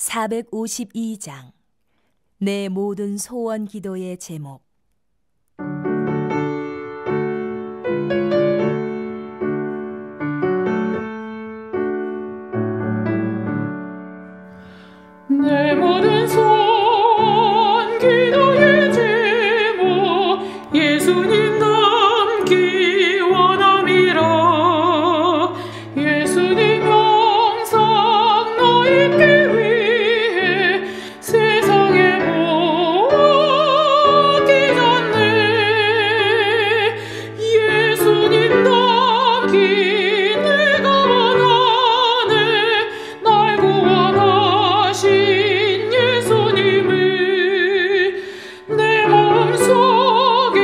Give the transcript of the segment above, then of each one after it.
452장 내 모든 소원 기도의 제목. 내 모든 소원 기도의 제목 예수님 닮기 원함이라. 예수님 영상 너희께 위해 세상에 모기 전에 예수님 닮기 내가 원하네. 날 구원하신 예수님을 내 마음속에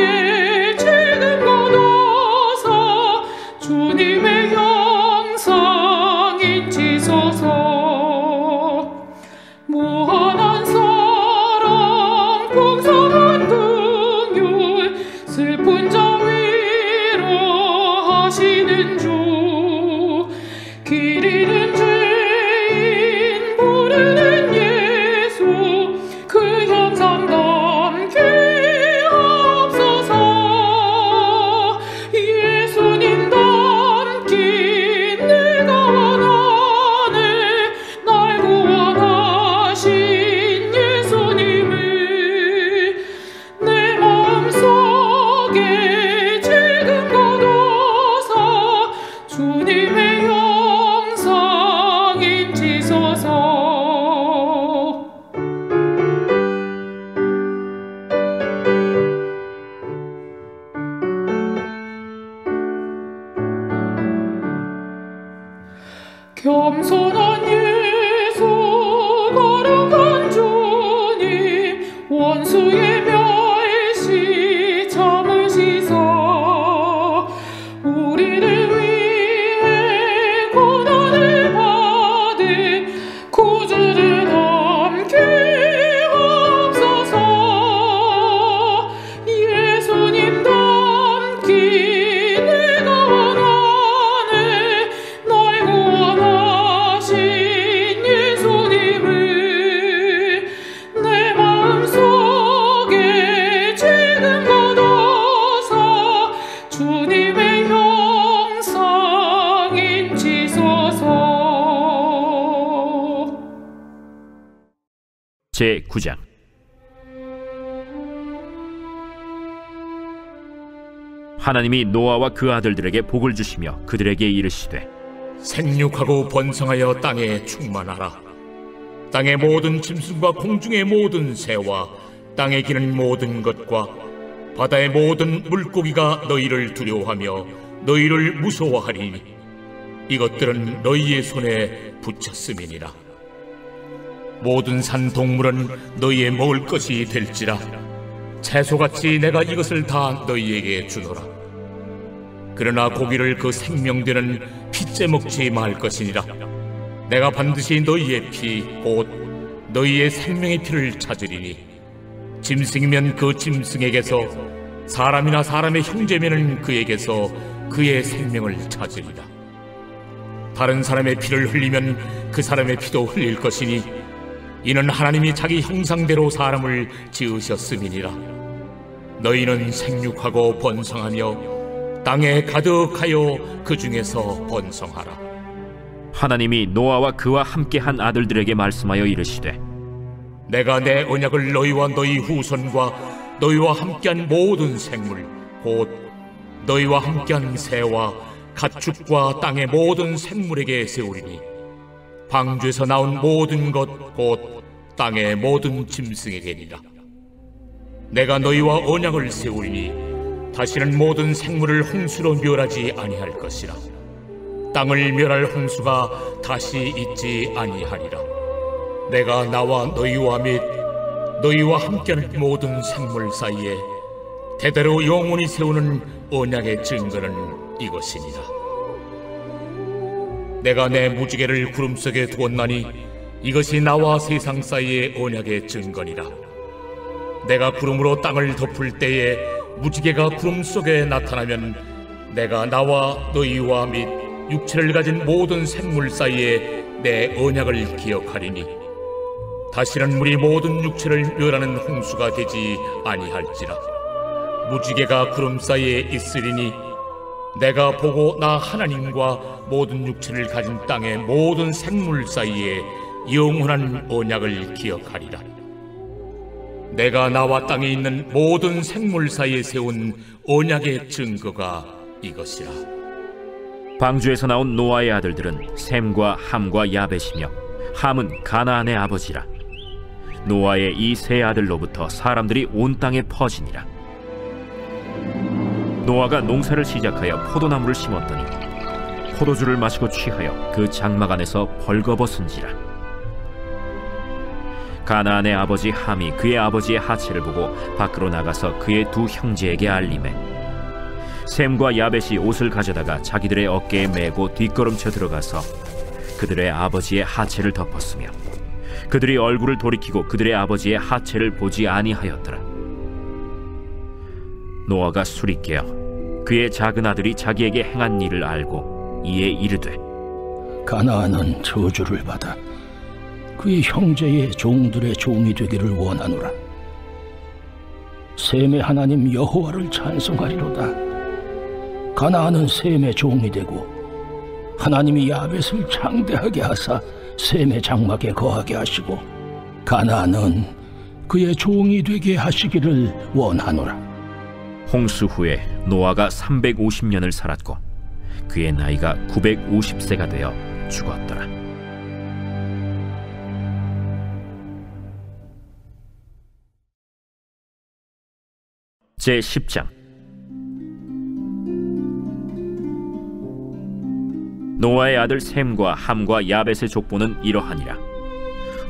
지금 걷어서 주님의 형상 인치소서. 무한한 사랑 풍성한 긍휼 슬픈 자 위로하시는 주. 길 잃은 죄인 부르는 예수 그 형상 담게 하옵소서. 예수님 닮기 내가 원하네. 날 구원하신 예수님을 내 마음속에 지금 걷어서 주님의 형상 인치소서. 겸손한 예수 거룩한 주님 원수의 멸시 참으시사 우리를 위해 고난을 받은 구주를 담게 하옵소서. 예수님 닮기 내가 원하네. 날 구원하신 예수님을 내 마음속에 지금 걷어서 주님의 형상 인치소서. 제9장 하나님이 노아와 그 아들들에게 복을 주시며 그들에게 이르시되 생육하고 번성하여 땅에 충만하라. 땅의 모든 짐승과 공중의 모든 새와 땅에 기는 모든 것과 바다의 모든 물고기가 너희를 두려워하며 너희를 무서워하리니 이것들은 너희의 손에 붙였음이니라. 모든 산 동물은 너희의 먹을 것이 될지라. 채소같이 내가 이것을 다 너희에게 주노라. 그러나 고기를 그 생명되는 피째 먹지 말 것이니라. 내가 반드시 너희의 피 곧 너희의 생명의 피를 찾으리니 짐승이면 그 짐승에게서 사람이나 사람의 형제면은 그에게서 그의 생명을 찾으리라. 다른 사람의 피를 흘리면 그 사람의 피도 흘릴 것이니 이는 하나님이 자기 형상대로 사람을 지으셨음이니라. 너희는 생육하고 번성하며 땅에 가득하여 그 중에서 번성하라. 하나님이 노아와 그와 함께한 아들들에게 말씀하여 이르시되 내가 내 언약을 너희와 너희 후손과 너희와 함께한 모든 생물 곧 너희와 함께한 새와 가축과 땅의 모든 생물에게 세우리니 방주에서 나온 모든 것 곧 땅의 모든 짐승에게니라. 내가 너희와 언약을 세우리니 다시는 모든 생물을 홍수로 멸하지 아니할 것이라. 땅을 멸할 홍수가 다시 있지 아니하리라. 내가 나와 너희와 및 너희와 함께하는 모든 생물 사이에 대대로 영원히 세우는 언약의 증거는 이것이니라. 내가 내 무지개를 구름 속에 두었나니 이것이 나와 세상 사이의 언약의 증거니라. 내가 구름으로 땅을 덮을 때에 무지개가 구름 속에 나타나면 내가 나와 너희와 및 육체를 가진 모든 생물 사이에 내 언약을 기억하리니 다시는 우리 모든 육체를 멸하는 홍수가 되지 아니할지라. 무지개가 구름 사이에 있으리니 내가 보고 나 하나님과 모든 육체를 가진 땅의 모든 생물 사이에 영원한 언약을 기억하리라. 내가 나와 땅에 있는 모든 생물 사이에 세운 언약의 증거가 이것이라. 방주에서 나온 노아의 아들들은 셈과 함과 야벳이며 함은 가나안의 아버지라. 노아의 이 세 아들로부터 사람들이 온 땅에 퍼지니라. 노아가 농사를 시작하여 포도나무를 심었더니 포도주를 마시고 취하여 그 장막 안에서 벌거벗은지라. 가나안의 아버지 함이 그의 아버지의 하체를 보고 밖으로 나가서 그의 두 형제에게 알리매 셈과 야벳이 옷을 가져다가 자기들의 어깨에 메고 뒷걸음쳐 들어가서 그들의 아버지의 하체를 덮었으며 그들이 얼굴을 돌이키고 그들의 아버지의 하체를 보지 아니하였더라. 노아가 술이 깨어 그의 작은 아들이 자기에게 행한 일을 알고 이에 이르되 가나안은 저주를 받아 그의 형제의 종들의 종이 되기를 원하노라. 셈의 하나님 여호와를 찬송하리로다. 가나안은 셈의 종이 되고 하나님이 야벳을 창대하게 하사 셈의 장막에 거하게 하시고 가나안은 그의 종이 되게 하시기를 원하노라. 홍수 후에 노아가 350년을 살았고 그의 나이가 950세가 되어 죽었더라. 제10장. 노아의 아들 셈과 함과 야벳의 족보는 이러하니라.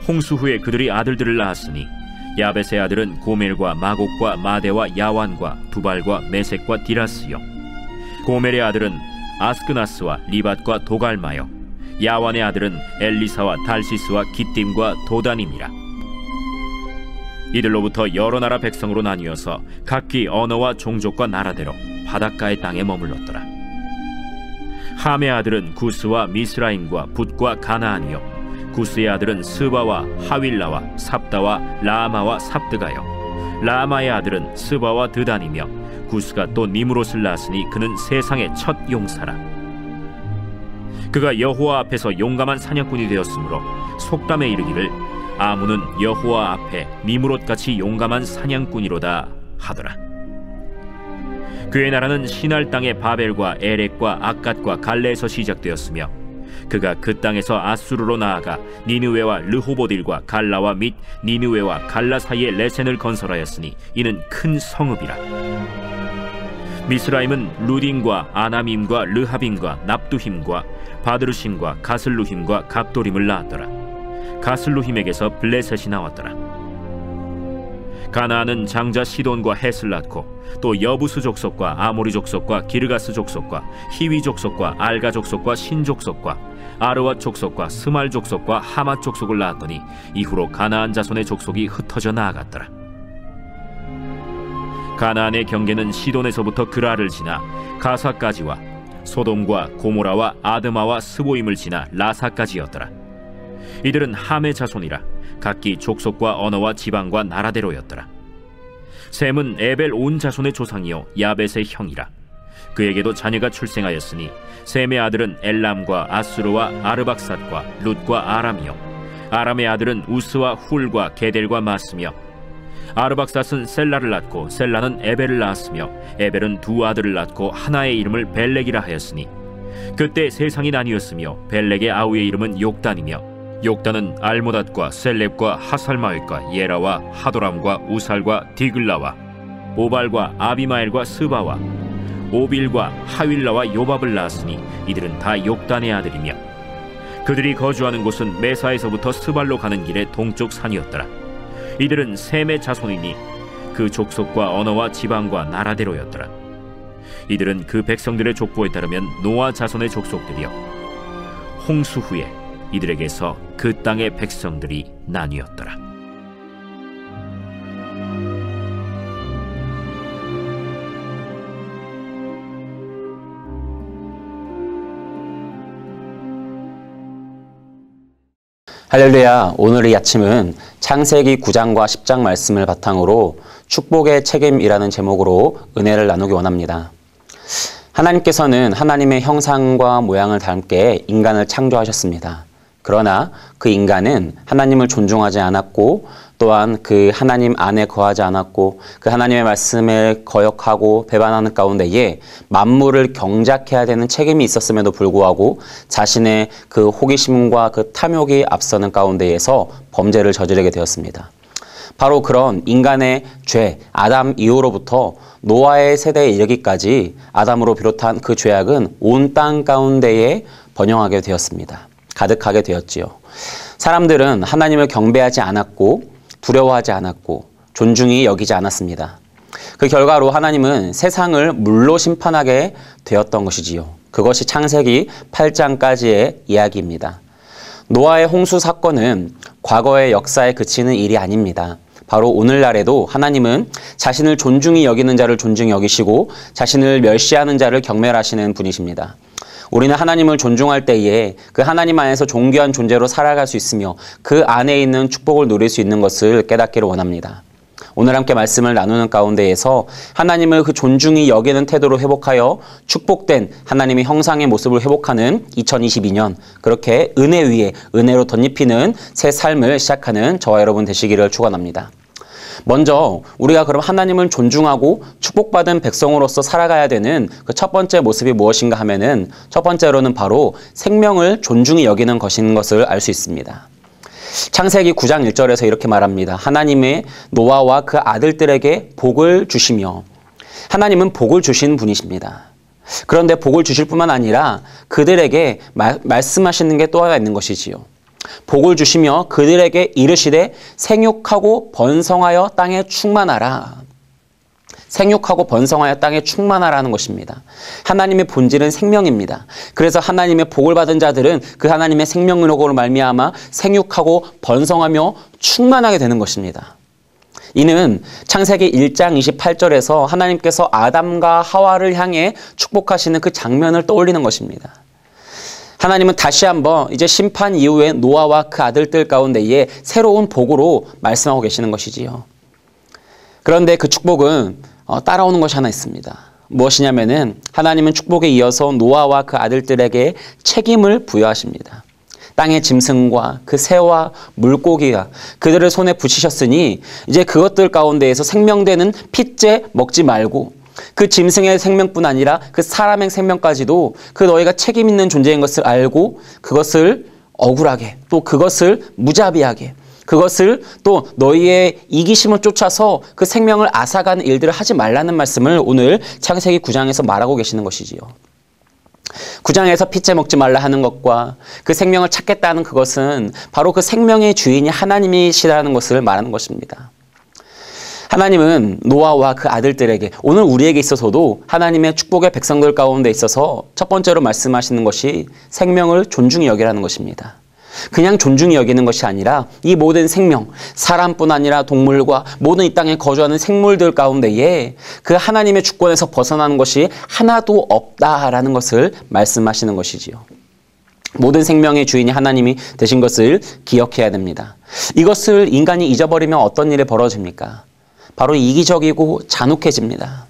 홍수 후에 그들이 아들들을 낳았으니 야벳의 아들은 고멜과 마곡과 마대와 야완과 두발과 메섹과 디라스요, 고멜의 아들은 아스크나스와 리밧과 도갈마요, 야완의 아들은 엘리사와 달시스와 기띔과 도단임이라. 이들로부터 여러 나라 백성으로 나뉘어서 각기 언어와 종족과 나라대로 바닷가의 땅에 머물렀더라. 함의 아들은 구스와 미스라임과 붓과 가나안이요, 구스의 아들은 스바와 하윌라와 삽다와 라마와 삽드가요, 라마의 아들은 스바와 드단이며 구스가 또 니므롯을 낳았으니 그는 세상의 첫 용사라. 그가 여호와 앞에서 용감한 사냥꾼이 되었으므로 속담에 이르기를 아문은 여호와 앞에 니므롯같이 용감한 사냥꾼이로다 하더라. 그의 나라는 시날 땅의 바벨과 에렉과 악갓과 갈레에서 시작되었으며 그가 그 땅에서 아수르로 나아가 니느웨와 르호보딜과 갈라와 및 니느웨와 갈라 사이에 레센을 건설하였으니 이는 큰 성읍이라. 미스라임은 루딘과 아나밈과 르하빔과 납두힘과 바드루심과 가슬루힘과 갑도림을 낳았더라. 가슬루힘에게서 블레셋이 나왔더라. 가나안은 장자 시돈과 헷을 낳고 또 여부스 족속과 아모리 족속과 기르가스 족속과 히위 족속과 알가 족속과 신 족속과 아르왓 족속과 스말 족속과 하맛 족속을 낳았더니 이후로 가나안 자손의 족속이 흩어져 나아갔더라. 가나안의 경계는 시돈에서부터 그라를 지나 가사까지와 소돔과 고모라와 아드마와 스보임을 지나 라사까지였더라. 이들은 함의 자손이라 각기 족속과 언어와 지방과 나라대로였더라. 셈은 에벨 온 자손의 조상이요 야벳의 형이라. 그에게도 자녀가 출생하였으니 셈의 아들은 엘람과 아수르와 아르박삿과 룻과 아람이요, 아람의 아들은 우스와 훌과 게델과 마스며, 아르박삿은 셀라를 낳고 셀라는 에벨을 낳았으며 에벨은 두 아들을 낳고 하나의 이름을 벨렉이라 하였으니 그때 세상이 나뉘었으며 벨렉의 아우의 이름은 욕단이며 욕단은 알모닷과 셀렙과 하살마웻과 예라와 하도람과 우살과 디글라와 오발과 아비마엘과 스바와 오빌과 하윌라와 요밥을 낳았으니 이들은 다 욕단의 아들이며 그들이 거주하는 곳은 메사에서부터 스발로 가는 길의 동쪽 산이었더라. 이들은 셈의 자손이니 그 족속과 언어와 지방과 나라대로였더라. 이들은 그 백성들의 족보에 따르면 노아 자손의 족속들이요, 홍수 후에 이들에게서 그 땅의 백성들이 나뉘었더라. 할렐루야. 오늘의 아침은 창세기 9장과 10장 말씀을 바탕으로 축복의 책임이라는 제목으로 은혜를 나누기 원합니다. 하나님께서는 하나님의 형상과 모양을 닮게 인간을 창조하셨습니다. 그러나 그 인간은 하나님을 존중하지 않았고 또한 그 하나님 안에 거하지 않았고 그 하나님의 말씀을 거역하고 배반하는 가운데에 만물을 경작해야 되는 책임이 있었음에도 불구하고 자신의 그 호기심과 그 탐욕이 앞서는 가운데에서 범죄를 저지르게 되었습니다. 바로 그런 인간의 죄, 아담 이후로부터 노아의 세대에 이르기까지 아담으로 비롯한 그 죄악은 온 땅 가운데에 번영하게 되었습니다. 가득하게 되었지요. 사람들은 하나님을 경배하지 않았고 두려워하지 않았고 존중히 여기지 않았습니다. 그 결과로 하나님은 세상을 물로 심판하게 되었던 것이지요. 그것이 창세기 8장까지의 이야기입니다. 노아의 홍수 사건은 과거의 역사에 그치는 일이 아닙니다. 바로 오늘날에도 하나님은 자신을 존중히 여기는 자를 존중히 여기시고 자신을 멸시하는 자를 경멸하시는 분이십니다. 우리는 하나님을 존중할 때에 그 하나님 안에서 존귀한 존재로 살아갈 수 있으며 그 안에 있는 축복을 누릴 수 있는 것을 깨닫기를 원합니다. 오늘 함께 말씀을 나누는 가운데에서 하나님을 그 존중히 여기는 태도로 회복하여 축복된 하나님의 형상의 모습을 회복하는 2022년, 그렇게 은혜 위에 은혜로 덧입히는 새 삶을 시작하는 저와 여러분 되시기를 축원합니다. 먼저 우리가 그럼 하나님을 존중하고 축복받은 백성으로서 살아가야 되는 그 첫 번째 모습이 무엇인가 하면은 첫 번째로는 바로 생명을 존중히 여기는 것을 알 수 있습니다. 창세기 9장 1절에서 이렇게 말합니다. 하나님의 노아와 그 아들들에게 복을 주시며, 하나님은 복을 주신 분이십니다. 그런데 복을 주실 뿐만 아니라 그들에게 말씀하시는 게 또 하나 있는 것이지요. 복을 주시며 그들에게 이르시되 생육하고 번성하여 땅에 충만하라. 생육하고 번성하여 땅에 충만하라는 것입니다. 하나님의 본질은 생명입니다. 그래서 하나님의 복을 받은 자들은 그 하나님의 생명력으로 말미암아 생육하고 번성하며 충만하게 되는 것입니다. 이는 창세기 1장 28절에서 하나님께서 아담과 하와를 향해 축복하시는 그 장면을 떠올리는 것입니다. 하나님은 다시 한번 이제 심판 이후에 노아와 그 아들들 가운데에 새로운 복으로 말씀하고 계시는 것이지요. 그런데 그 축복은 따라오는 것이 하나 있습니다. 무엇이냐면은 하나님은 축복에 이어서 노아와 그 아들들에게 책임을 부여하십니다. 땅의 짐승과 그 새와 물고기가 그들을 손에 붙이셨으니 이제 그것들 가운데에서 생명되는 핏째 먹지 말고 그 짐승의 생명뿐 아니라 그 사람의 생명까지도 그 너희가 책임 있는 존재인 것을 알고 그것을 억울하게 또 그것을 무자비하게 그것을 또 너희의 이기심을 쫓아서 그 생명을 앗아가는 일들을 하지 말라는 말씀을 오늘 창세기 9장에서 말하고 계시는 것이지요. 9장에서 핏째 먹지 말라 하는 것과 그 생명을 찾겠다는 그것은 바로 그 생명의 주인이 하나님이시라는 것을 말하는 것입니다. 하나님은 노아와 그 아들들에게 오늘 우리에게 있어서도 하나님의 축복의 백성들 가운데 있어서 첫 번째로 말씀하시는 것이 생명을 존중히 여기라는 것입니다. 그냥 존중히 여기는 것이 아니라 이 모든 생명, 사람뿐 아니라 동물과 모든 이 땅에 거주하는 생물들 가운데에 그 하나님의 주권에서 벗어나는 것이 하나도 없다라는 것을 말씀하시는 것이지요. 모든 생명의 주인이 하나님이 되신 것을 기억해야 됩니다. 이것을 인간이 잊어버리면 어떤 일이 벌어집니까? 바로 이기적이고 잔혹해집니다.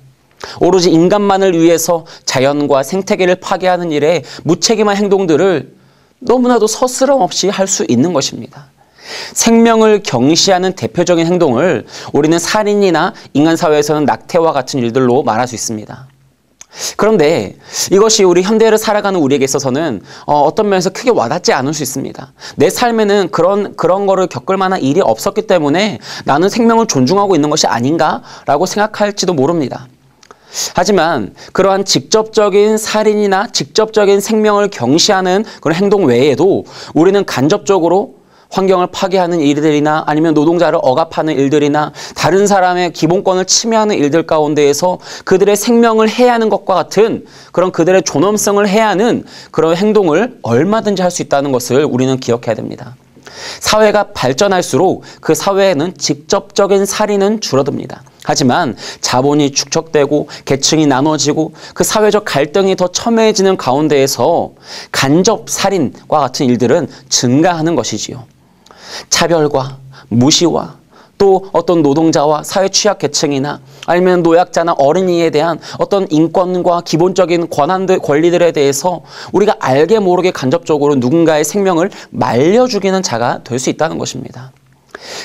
오로지 인간만을 위해서 자연과 생태계를 파괴하는 일에 무책임한 행동들을 너무나도 서스럼 없이 할 수 있는 것입니다. 생명을 경시하는 대표적인 행동을 우리는 살인이나 인간사회에서는 낙태와 같은 일들로 말할 수 있습니다. 그런데 이것이 우리 현대를 살아가는 우리에게 있어서는 어떤 면에서 크게 와닿지 않을 수 있습니다. 내 삶에는 그런 거를 겪을 만한 일이 없었기 때문에 나는 생명을 존중하고 있는 것이 아닌가라고 생각할지도 모릅니다. 하지만 그러한 직접적인 살인이나 직접적인 생명을 경시하는 그런 행동 외에도 우리는 간접적으로 환경을 파괴하는 일들이나 아니면 노동자를 억압하는 일들이나 다른 사람의 기본권을 침해하는 일들 가운데에서 그들의 생명을 해하는 것과 같은 그런 그들의 존엄성을 해하는 그런 행동을 얼마든지 할 수 있다는 것을 우리는 기억해야 됩니다. 사회가 발전할수록 그 사회에는 직접적인 살인은 줄어듭니다. 하지만 자본이 축적되고 계층이 나눠지고 그 사회적 갈등이 더 첨예해지는 가운데에서 간접 살인과 같은 일들은 증가하는 것이지요. 차별과 무시와 또 어떤 노동자와 사회 취약계층이나 아니면 노약자나 어린이에 대한 어떤 인권과 기본적인 권리들에 대해서 우리가 알게 모르게 간접적으로 누군가의 생명을 말려 죽이는 자가 될 수 있다는 것입니다.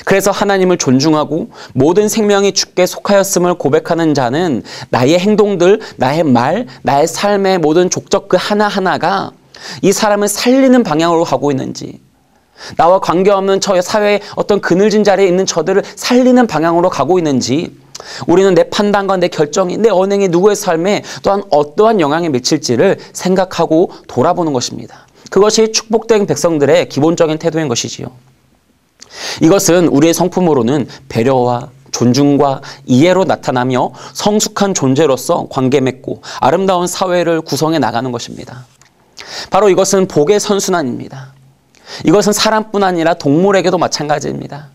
그래서 하나님을 존중하고 모든 생명이 주께 속하였음을 고백하는 자는 나의 행동들, 나의 말, 나의 삶의 모든 족적 그 하나하나가 이 사람을 살리는 방향으로 가고 있는지, 나와 관계없는 저 사회의 어떤 그늘진 자리에 있는 저들을 살리는 방향으로 가고 있는지, 우리는 내 판단과 내 결정이, 내 언행이 누구의 삶에 또한 어떠한 영향을 미칠지를 생각하고 돌아보는 것입니다. 그것이 축복된 백성들의 기본적인 태도인 것이지요. 이것은 우리의 성품으로는 배려와 존중과 이해로 나타나며 성숙한 존재로서 관계 맺고 아름다운 사회를 구성해 나가는 것입니다. 바로 이것은 복의 선순환입니다. 이것은 사람뿐 아니라 동물에게도 마찬가지입니다.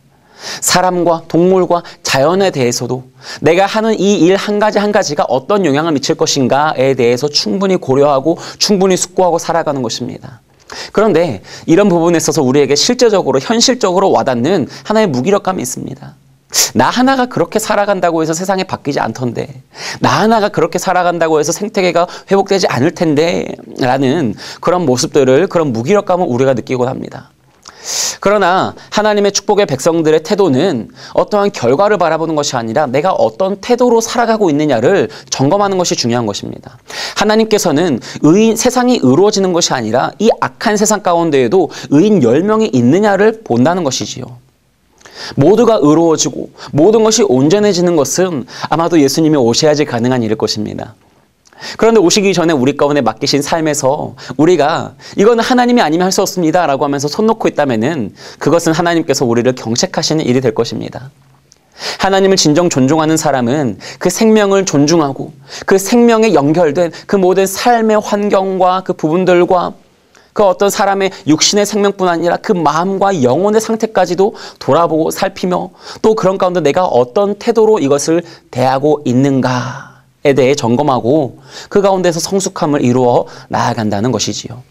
사람과 동물과 자연에 대해서도 내가 하는 이 일 한 가지가 어떤 영향을 미칠 것인가에 대해서 충분히 고려하고 충분히 숙고하고 살아가는 것입니다. 그런데 이런 부분에 있어서 우리에게 실제적으로 현실적으로 와닿는 하나의 무기력감이 있습니다. 나 하나가 그렇게 살아간다고 해서 세상이 바뀌지 않던데, 나 하나가 그렇게 살아간다고 해서 생태계가 회복되지 않을 텐데 라는 그런 모습들을, 그런 무기력감을 우리가 느끼곤 합니다. 그러나 하나님의 축복의 백성들의 태도는 어떠한 결과를 바라보는 것이 아니라 내가 어떤 태도로 살아가고 있느냐를 점검하는 것이 중요한 것입니다. 하나님께서는 세상이 의로워지는 것이 아니라 이 악한 세상 가운데에도 의인 10명이 있느냐를 본다는 것이지요. 모두가 의로워지고 모든 것이 온전해지는 것은 아마도 예수님이 오셔야지 가능한 일일 것입니다. 그런데 오시기 전에 우리 가운데 맡기신 삶에서 우리가 이거는 하나님이 아니면 할 수 없습니다 라고 하면서 손 놓고 있다면은 그것은 하나님께서 우리를 경책하시는 일이 될 것입니다. 하나님을 진정 존중하는 사람은 그 생명을 존중하고 그 생명에 연결된 그 모든 삶의 환경과 그 부분들과 그 어떤 사람의 육신의 생명뿐 아니라 그 마음과 영혼의 상태까지도 돌아보고 살피며 또 그런 가운데 내가 어떤 태도로 이것을 대하고 있는가에 대해 점검하고 그 가운데서 성숙함을 이루어 나아간다는 것이지요.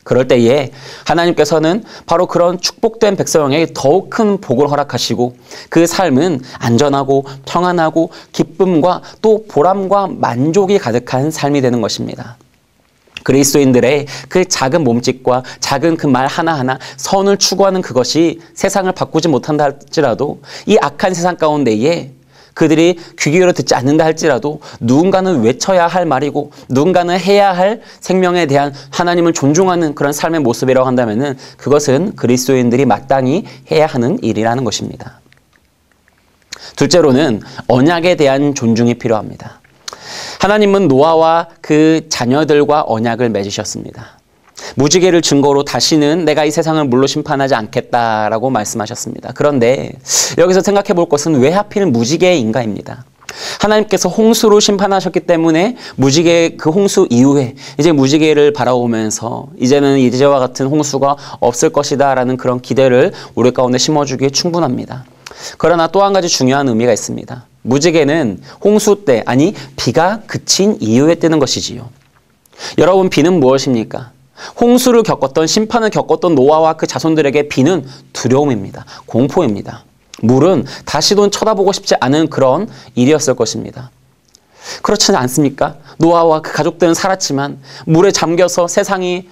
그럴 때에 하나님께서는 바로 그런 축복된 백성에게 더욱 큰 복을 허락하시고 그 삶은 안전하고 평안하고 기쁨과 또 보람과 만족이 가득한 삶이 되는 것입니다. 그리스도인들의 그 작은 몸짓과 작은 그 말 하나하나 선을 추구하는 그것이 세상을 바꾸지 못한다 할지라도 이 악한 세상 가운데에 그들이 귀 기울여 듣지 않는다 할지라도 누군가는 외쳐야 할 말이고 누군가는 해야 할 생명에 대한 하나님을 존중하는 그런 삶의 모습이라고 한다면은 그것은 그리스도인들이 마땅히 해야 하는 일이라는 것입니다. 둘째로는 언약에 대한 존중이 필요합니다. 하나님은 노아와 그 자녀들과 언약을 맺으셨습니다. 무지개를 증거로 다시는 내가 이 세상을 물로 심판하지 않겠다라고 말씀하셨습니다. 그런데 여기서 생각해 볼 것은 왜 하필 무지개인가입니다. 하나님께서 홍수로 심판하셨기 때문에 무지개 그 홍수 이후에 이제 무지개를 바라보면서 이제는 이제와 같은 홍수가 없을 것이다 라는 그런 기대를 우리 가운데 심어주기에 충분합니다. 그러나 또 한 가지 중요한 의미가 있습니다. 무지개는 홍수 때, 아니 비가 그친 이후에 뜨는 것이지요. 여러분, 비는 무엇입니까? 홍수를 겪었던, 심판을 겪었던 노아와 그 자손들에게 비는 두려움입니다. 공포입니다. 물은 다시도 쳐다보고 싶지 않은 그런 일이었을 것입니다. 그렇지는 않습니까? 노아와 그 가족들은 살았지만 물에 잠겨서 세상이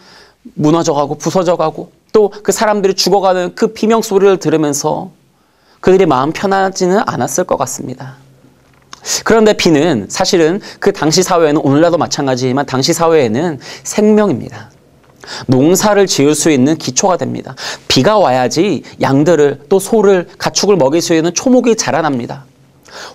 무너져가고 부서져가고 또 그 사람들이 죽어가는 그 비명 소리를 들으면서 그들의 마음 편하지는 않았을 것 같습니다. 그런데 비는 사실은 그 당시 사회에는, 오늘날도 마찬가지지만 당시 사회에는 생명입니다. 농사를 지을 수 있는 기초가 됩니다. 비가 와야지 양들을 또 소를, 가축을 먹일 수 있는 초목이 자라납니다.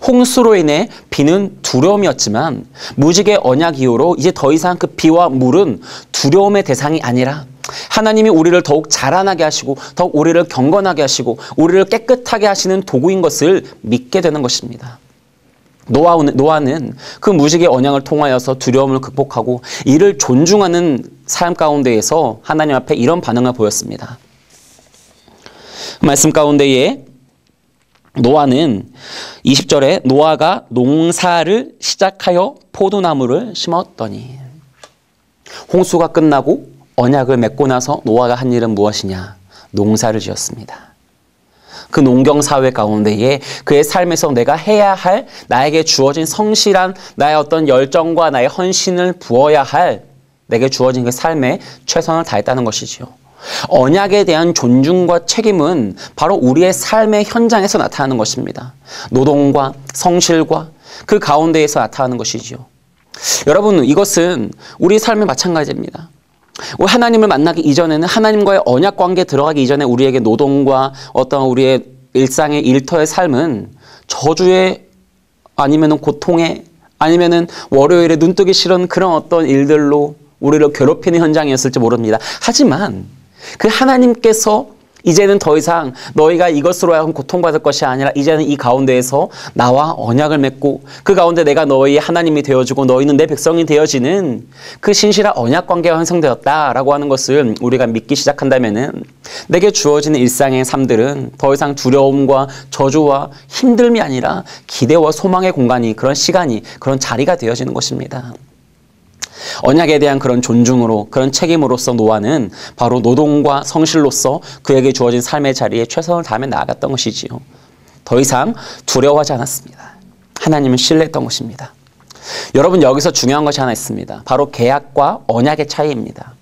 홍수로 인해 비는 두려움이었지만 무지개 언약 이후로 이제 더 이상 그 비와 물은 두려움의 대상이 아니라 하나님이 우리를 더욱 자라나게 하시고 더욱 우리를 경건하게 하시고 우리를 깨끗하게 하시는 도구인 것을 믿게 되는 것입니다. 노아는 그 무지개 언약을 통하여서 두려움을 극복하고 이를 존중하는 삶 가운데에서 하나님 앞에 이런 반응을 보였습니다. 말씀 가운데에 노아는 20절에 노아가 농사를 시작하여 포도나무를 심었더니, 홍수가 끝나고 언약을 맺고 나서 노아가 한 일은 무엇이냐? 농사를 지었습니다. 그 농경사회 가운데에 그의 삶에서 내가 해야 할 나에게 주어진 성실한 나의 어떤 열정과 나의 헌신을 부어야 할 내게 주어진 그 삶에 최선을 다했다는 것이지요. 언약에 대한 존중과 책임은 바로 우리의 삶의 현장에서 나타나는 것입니다. 노동과 성실과 그 가운데에서 나타나는 것이지요. 여러분, 이것은 우리 삶에 마찬가지입니다. 하나님을 만나기 이전에는, 하나님과의 언약 관계에 들어가기 이전에 우리에게 노동과 어떤 우리의 일상의 일터의 삶은 저주의 아니면은 고통의 아니면은 월요일에 눈뜨기 싫은 그런 어떤 일들로 우리를 괴롭히는 현장이었을지 모릅니다. 하지만 그 하나님께서 이제는 더 이상 너희가 이것으로 하여금 고통받을 것이 아니라 이제는 이 가운데에서 나와 언약을 맺고 그 가운데 내가 너희의 하나님이 되어주고 너희는 내 백성이 되어지는 그 신실한 언약 관계가 완성되었다라고 하는 것을 우리가 믿기 시작한다면은 내게 주어지는 일상의 삶들은 더 이상 두려움과 저주와 힘듦이 아니라 기대와 소망의 공간이, 그런 시간이, 그런 자리가 되어지는 것입니다. 언약에 대한 그런 존중으로, 그런 책임으로서 노아는 바로 노동과 성실로서 그에게 주어진 삶의 자리에 최선을 다하며 나아갔던 것이지요. 더 이상 두려워하지 않았습니다. 하나님을 신뢰했던 것입니다. 여러분, 여기서 중요한 것이 하나 있습니다. 바로 계약과 언약의 차이입니다.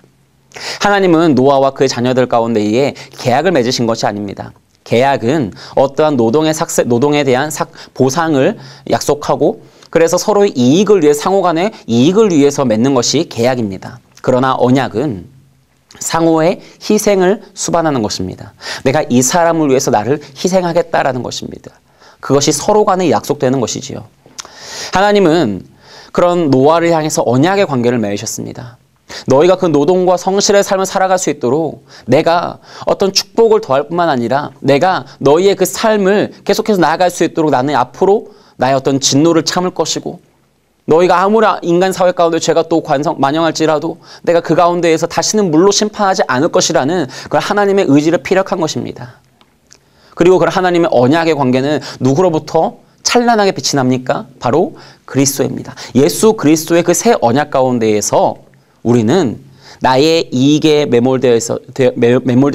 하나님은 노아와 그의 자녀들 가운데에 계약을 맺으신 것이 아닙니다. 계약은 어떠한 노동에 대한 보상을 약속하고 그래서 서로의 이익을 위해, 상호간의 이익을 위해서 맺는 것이 계약입니다. 그러나 언약은 상호의 희생을 수반하는 것입니다. 내가 이 사람을 위해서 나를 희생하겠다라는 것입니다. 그것이 서로 간에 약속되는 것이지요. 하나님은 그런 노아를 향해서 언약의 관계를 맺으셨습니다. 너희가 그 노동과 성실의 삶을 살아갈 수 있도록 내가 어떤 축복을 더할 뿐만 아니라 내가 너희의 그 삶을 계속해서 나아갈 수 있도록 나는 앞으로 나의 어떤 진노를 참을 것이고, 너희가 아무리 인간 사회 가운데 죄가 또 만영할지라도 내가 그 가운데에서 다시는 물로 심판하지 않을 것이라는 그런 하나님의 의지를 피력한 것입니다. 그리고 그런 하나님의 언약의 관계는 누구로부터 찬란하게 빛이 납니까? 바로 그리스도입니다. 예수 그리스도의 그 새 언약 가운데에서 우리는 나의 이익에 매몰되어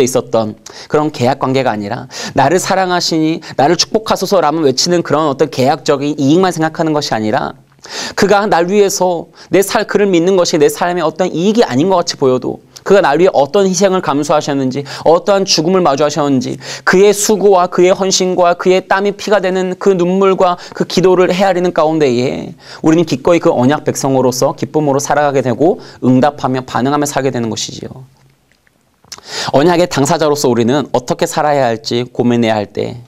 있었던 그런 계약 관계가 아니라 나를 사랑하시니 나를 축복하소서라면 외치는 그런 어떤 계약적인 이익만 생각하는 것이 아니라 그가 날 위해서 그를 믿는 것이 내 삶의 어떤 이익이 아닌 것 같이 보여도 그가 날 위해 어떤 희생을 감수하셨는지, 어떠한 죽음을 마주하셨는지, 그의 수고와 그의 헌신과 그의 땀이 피가 되는 그 눈물과 그 기도를 헤아리는 가운데에 우리는 기꺼이 그 언약 백성으로서 기쁨으로 살아가게 되고 응답하며 반응하며 살게 되는 것이지요. 언약의 당사자로서 우리는 어떻게 살아야 할지 고민해야 할 때,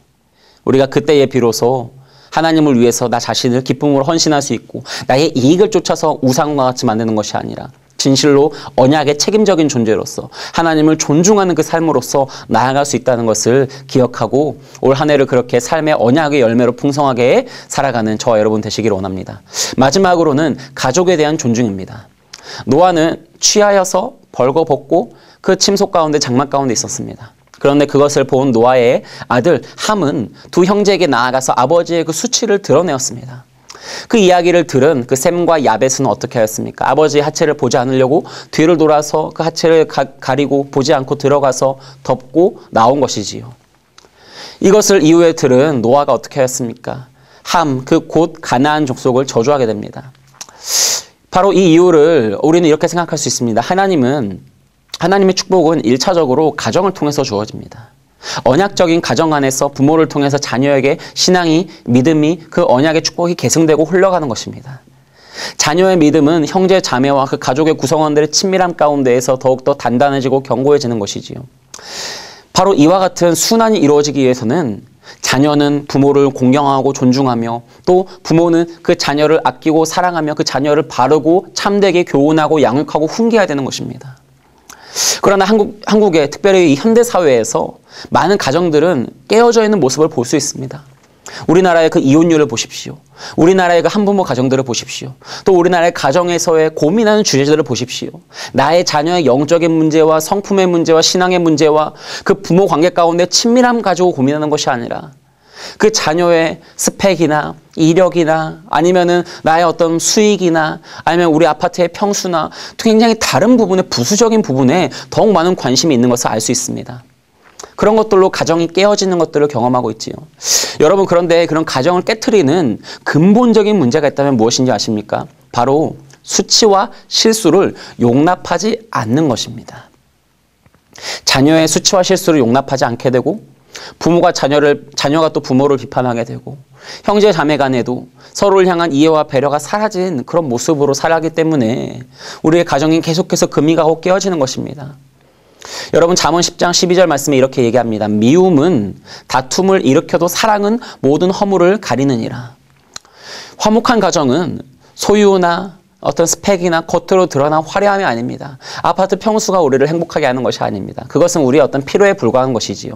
우리가 그때에 비로소 하나님을 위해서 나 자신을 기쁨으로 헌신할 수 있고 나의 이익을 쫓아서 우상과 같이 만드는 것이 아니라 진실로 언약의 책임적인 존재로서 하나님을 존중하는 그 삶으로서 나아갈 수 있다는 것을 기억하고 올 한 해를 그렇게 삶의 언약의 열매로 풍성하게 살아가는 저와 여러분 되시기를 원합니다. 마지막으로는 가족에 대한 존중입니다. 노아는 취하여서 벌거벗고 그 침속 가운데 장막 가운데 있었습니다. 그런데 그것을 본 노아의 아들 함은 두 형제에게 나아가서 아버지의 그 수치를 드러내었습니다. 그 이야기를 들은 그 셈과 야벳은 어떻게 하였습니까? 아버지의 하체를 보지 않으려고 뒤를 돌아서 그 하체를 가리고 보지 않고 들어가서 덮고 나온 것이지요. 이것을 이후에 들은 노아가 어떻게 하였습니까? 함, 그 곧 가나안 족속을 저주하게 됩니다. 바로 이 이유를 우리는 이렇게 생각할 수 있습니다. 하나님의 축복은 1차적으로 가정을 통해서 주어집니다. 언약적인 가정 안에서 부모를 통해서 자녀에게 신앙이, 믿음이, 그 언약의 축복이 계승되고 흘러가는 것입니다. 자녀의 믿음은 형제 자매와 그 가족의 구성원들의 친밀함 가운데에서 더욱더 단단해지고 견고해지는 것이지요. 바로 이와 같은 순환이 이루어지기 위해서는 자녀는 부모를 공경하고 존중하며 또 부모는 그 자녀를 아끼고 사랑하며 그 자녀를 바르고 참되게 교훈하고 양육하고 훈계해야 되는 것입니다. 그러나 한국의 특별히 이 현대사회에서 많은 가정들은 깨어져 있는 모습을 볼 수 있습니다. 우리나라의 그 이혼율을 보십시오. 우리나라의 그 한부모 가정들을 보십시오. 또 우리나라의 가정에서의 고민하는 주제들을 보십시오. 나의 자녀의 영적인 문제와 성품의 문제와 신앙의 문제와 그 부모 관계 가운데 친밀함 가지고 고민하는 것이 아니라 그 자녀의 스펙이나 이력이나 아니면은 나의 어떤 수익이나 아니면 우리 아파트의 평수나 굉장히 다른 부분에 부수적인 부분에 더욱 많은 관심이 있는 것을 알 수 있습니다. 그런 것들로 가정이 깨어지는 것들을 경험하고 있지요. 여러분, 그런데 그런 가정을 깨트리는 근본적인 문제가 있다면 무엇인지 아십니까? 바로 수치와 실수를 용납하지 않는 것입니다. 자녀의 수치와 실수를 용납하지 않게 되고, 자녀가 또 부모를 비판하게 되고, 형제 자매 간에도 서로를 향한 이해와 배려가 사라진 그런 모습으로 살아가기 때문에 우리의 가정이 계속해서 금이 가고 깨어지는 것입니다. 여러분, 잠언 10장 12절 말씀에 이렇게 얘기합니다. 미움은 다툼을 일으켜도 사랑은 모든 허물을 가리느니라. 화목한 가정은 소유나 어떤 스펙이나 겉으로 드러난 화려함이 아닙니다. 아파트 평수가 우리를 행복하게 하는 것이 아닙니다. 그것은 우리의 어떤 필요에 불과한 것이지요.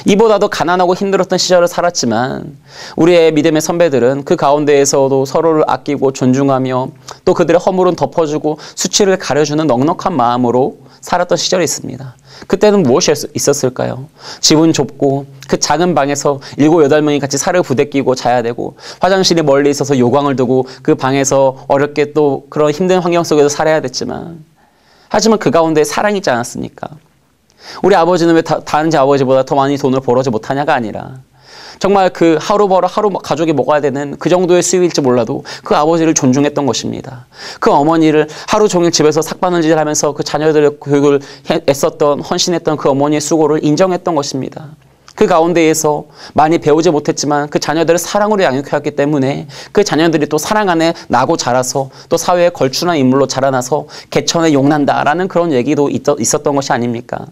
이보다도 가난하고 힘들었던 시절을 살았지만 우리의 믿음의 선배들은 그 가운데에서도 서로를 아끼고 존중하며 또 그들의 허물은 덮어주고 수치를 가려주는 넉넉한 마음으로 살았던 시절이 있습니다. 그때는 무엇이 있었을까요? 집은 좁고 그 작은 방에서 7, 8명이 같이 살을 부대끼고 자야 되고, 화장실이 멀리 있어서 요광을 두고 그 방에서 어렵게 또 그런 힘든 환경 속에서 살아야 됐지만, 하지만 그 가운데 사랑이 있지 않았습니까? 우리 아버지는 왜 다른 제 아버지보다 더 많이 돈을 벌어지 못하냐가 아니라 정말 그 하루 벌어 하루 가족이 먹어야 되는 그 정도의 수입일지 몰라도 그 아버지를 존중했던 것입니다. 그 어머니를 하루 종일 집에서 삭바느질 하면서 그 자녀들의 교육을 애썼던, 헌신했던 그 어머니의 수고를 인정했던 것입니다. 그 가운데에서 많이 배우지 못했지만 그 자녀들을 사랑으로 양육해왔기 때문에 그 자녀들이 또 사랑 안에 나고 자라서 또 사회에 걸출한 인물로 자라나서 개천에 용난다라는 그런 얘기도 있었던 것이 아닙니까?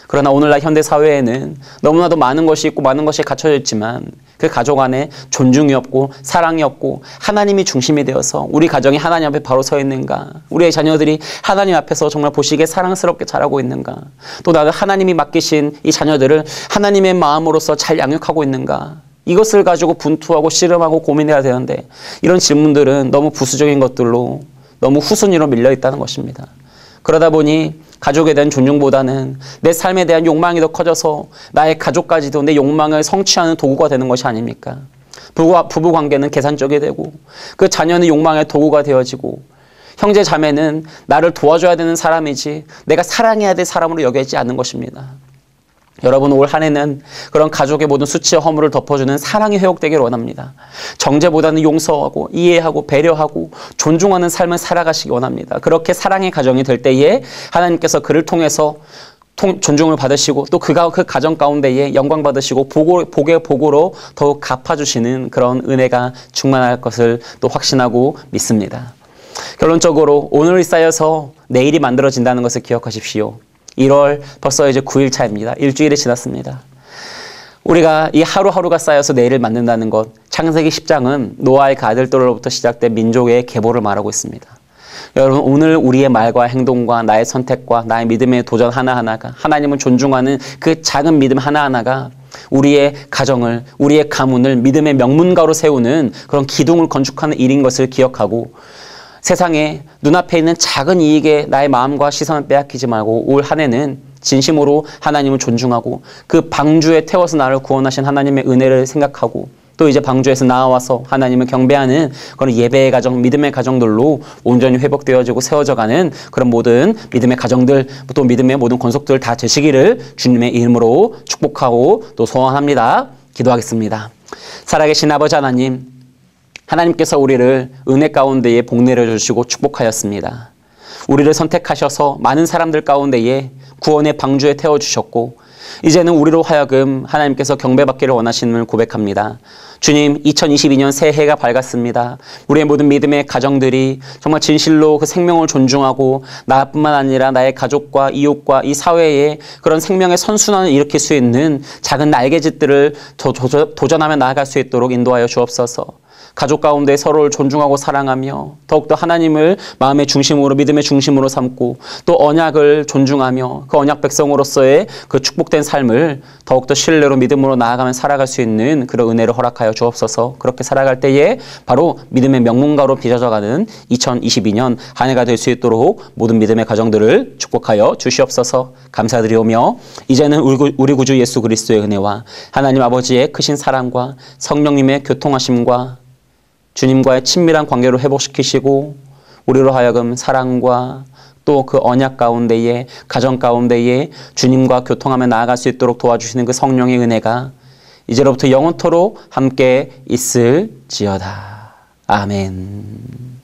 그러나 오늘날 현대 사회에는 너무나도 많은 것이 있고 많은 것이 갖춰져 있지만 그 가족 안에 존중이 없고 사랑이 없고 하나님이 중심이 되어서 우리 가정이 하나님 앞에 바로 서 있는가? 우리의 자녀들이 하나님 앞에서 정말 보시기에 사랑스럽게 자라고 있는가? 또 나는 하나님이 맡기신 이 자녀들을 하나님의 마음으로서 잘 양육하고 있는가? 이것을 가지고 분투하고 씨름하고 고민해야 되는데 이런 질문들은 너무 부수적인 것들로 너무 후순위로 밀려 있다는 것입니다. 그러다 보니 가족에 대한 존중보다는 내 삶에 대한 욕망이 더 커져서 나의 가족까지도 내 욕망을 성취하는 도구가 되는 것이 아닙니까? 부부 관계는 계산적이 되고 그 자녀는 욕망의 도구가 되어지고 형제 자매는 나를 도와줘야 되는 사람이지 내가 사랑해야 될 사람으로 여겨지지 않는 것입니다. 여러분, 올 한 해는 그런 가족의 모든 수치와 허물을 덮어주는 사랑이 회복되기를 원합니다. 정죄보다는 용서하고 이해하고 배려하고 존중하는 삶을 살아가시기 원합니다. 그렇게 사랑의 가정이 될 때에 하나님께서 그를 통해서 존중을 받으시고 또 그 가정 가운데에 영광 받으시고 복의 복으로 더욱 갚아주시는 그런 은혜가 충만할 것을 또 확신하고 믿습니다. 결론적으로 오늘이 쌓여서 내일이 만들어진다는 것을 기억하십시오. 1월 벌써 이제 9일 차입니다. 일주일이 지났습니다. 우리가 이 하루하루가 쌓여서 내일을 만든다는 것, 창세기 10장은 노아의 그 아들들로부터 시작된 민족의 계보를 말하고 있습니다. 여러분, 오늘 우리의 말과 행동과 나의 선택과 나의 믿음의 도전 하나하나가, 하나님을 존중하는 그 작은 믿음 하나하나가 우리의 가정을, 우리의 가문을 믿음의 명문가로 세우는 그런 기둥을 건축하는 일인 것을 기억하고, 세상에 눈앞에 있는 작은 이익에 나의 마음과 시선을 빼앗기지 말고 올 한 해는 진심으로 하나님을 존중하고 그 방주에 태워서 나를 구원하신 하나님의 은혜를 생각하고 또 이제 방주에서 나와서 하나님을 경배하는 그런 예배의 가정, 믿음의 가정들로 온전히 회복되어지고 세워져가는 그런 모든 믿음의 가정들, 또 믿음의 모든 권속들 다 되시기를 주님의 이름으로 축복하고 또 소원합니다. 기도하겠습니다. 살아계신 아버지 하나님, 하나님께서 우리를 은혜 가운데에 복내려 주시고 축복하였습니다. 우리를 선택하셔서 많은 사람들 가운데에 구원의 방주에 태워주셨고 이제는 우리로 하여금 하나님께서 경배받기를 원하시는 고백합니다. 주님, 2022년 새해가 밝았습니다. 우리의 모든 믿음의 가정들이 정말 진실로 그 생명을 존중하고 나뿐만 아니라 나의 가족과 이웃과 이 사회에 그런 생명의 선순환을 일으킬 수 있는 작은 날개짓들을 도전하며 나아갈 수 있도록 인도하여 주옵소서. 가족 가운데 서로를 존중하고 사랑하며 더욱더 하나님을 마음의 중심으로, 믿음의 중심으로 삼고 또 언약을 존중하며 그 언약 백성으로서의 그 축복된 삶을 더욱더 신뢰로 믿음으로 나아가며 살아갈 수 있는 그런 은혜를 허락하여 주옵소서. 그렇게 살아갈 때에 바로 믿음의 명문가로 빚어져가는 2022년 한 해가 될 수 있도록 모든 믿음의 가정들을 축복하여 주시옵소서. 감사드리오며 이제는 우리 구주 예수 그리스도의 은혜와 하나님 아버지의 크신 사랑과 성령님의 교통하심과 주님과의 친밀한 관계로 회복시키시고 우리로 하여금 사랑과 또 그 언약 가운데에, 가정 가운데에 주님과 교통하며 나아갈 수 있도록 도와주시는 그 성령의 은혜가 이제로부터 영원토록 함께 있을지어다. 아멘.